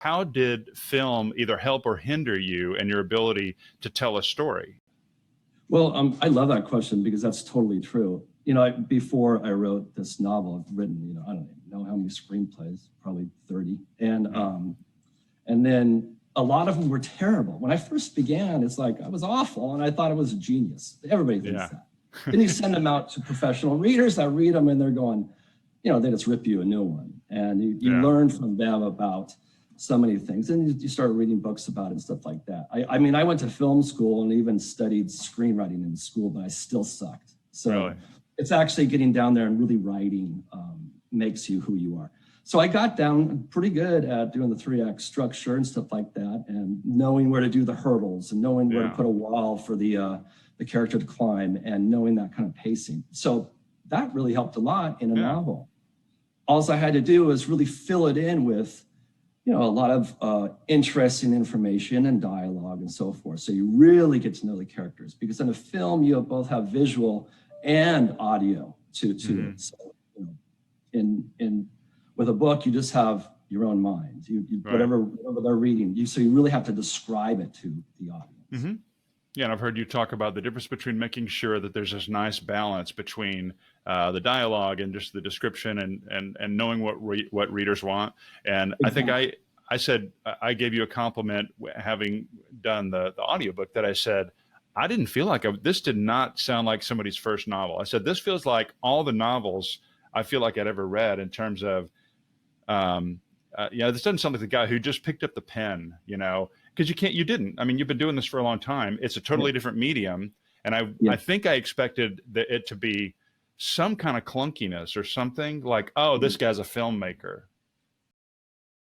how did film either help or hinder you and your ability to tell a story? Well, I love that question because that's totally true. Before I wrote this novel, I've written, I don't even know how many screenplays, probably 30. And then a lot of them were terrible. When I first began, it's like I was awful and I thought I was a genius. Everybody thinks that. Then you send them out to professional readers that read them and they're going, they just rip you a new one. And you learn from them about so many things. And you start reading books about it and stuff like that. I mean, I went to film school and even studied screenwriting in school, but I still sucked. So it's actually getting down there and really writing makes you who you are. So I got down pretty good at doing the 3-act structure and stuff like that, and knowing where to do the hurdles and knowing where to put a wall for the character to climb and knowing that kind of pacing. So that really helped a lot in a novel. All I had to do was really fill it in with, a lot of interesting information and dialogue and so forth. So you really get to know the characters, because in a film, you both have visual and audio to it. So, with a book, you just have your own mind. Whatever they're reading, so you really have to describe it to the audience. Yeah, and I've heard you talk about the difference between making sure that there's this nice balance between the dialogue and just the description and knowing what readers want. And I think I said, I gave you a compliment having done the audiobook, that I said, I didn't feel like this did not sound like somebody's first novel. I said, this feels like all the novels I feel like I'd ever read in terms of, this doesn't sound like the guy who just picked up the pen, because you didn't. I mean, you've been doing this for a long time. It's a totally different medium. And I think I expected it to be some kind of clunkiness or something like, oh, this guy's a filmmaker.